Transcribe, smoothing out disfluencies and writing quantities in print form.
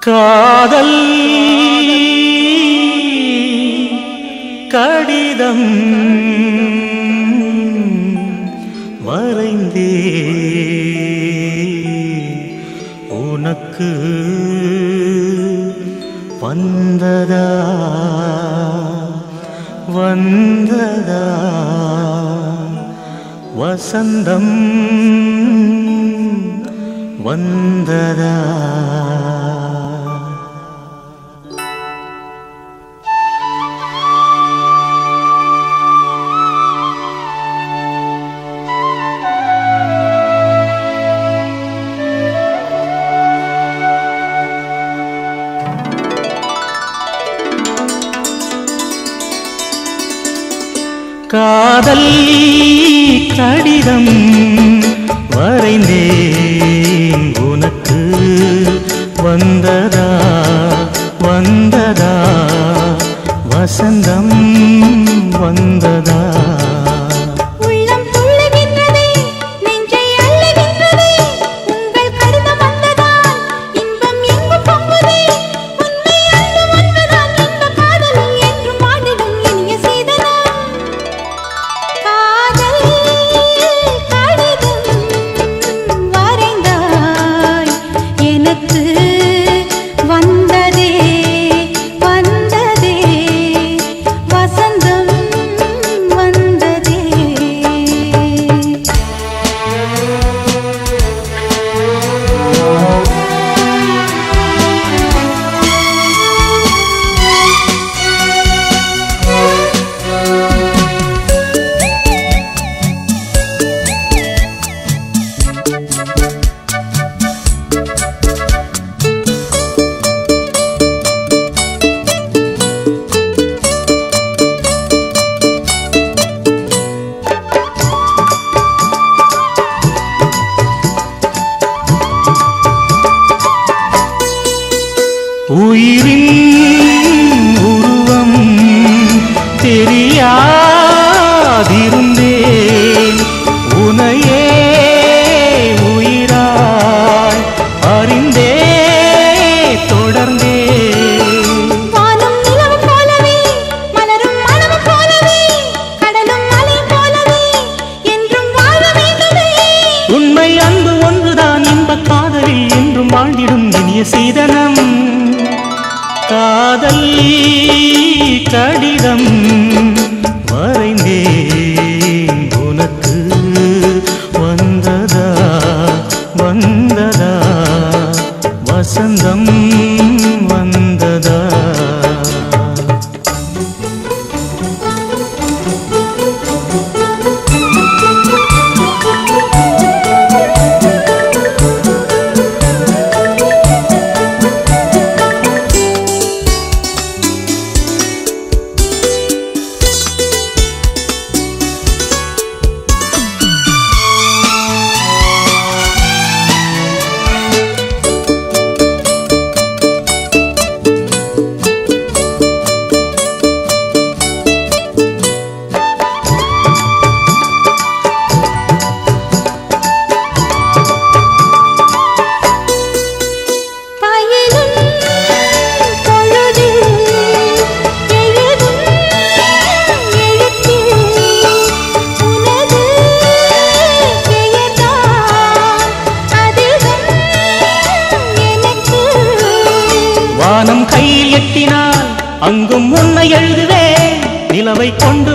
காதல் கடிதம் வரைந்தே உனக்கு வந்ததா வந்ததா வசந்தம் வந்ததா காதல் கடிதம் வரைந்தேன் உனக்கு வந்ததா வந்ததா வசந்தம் வந்ததா உயிரின் உருவம் தெரியாதிருந்தேன் உனையே உயிராய் அறிந்தே தொடர்ந்தே வானம் நிலவு போலவே மலரும் மனம் போலவே கடலும் மலை போலவே என்றும் வாழ வேண்டுமே உண்மை அன்பு ஒன்றுதான் இன்பக் காதலில் என்றும் வாழ்ந்திடும் இனிய சீதனம் காதல் கடிதம் வரைந்தேன் உனக்கு வந்ததா வந்ததா வசந்தம் வந்ததா வானம் கையில் எட்டினால் அங்கும் உன்னை எழுதுவே நிலவை கொண்டு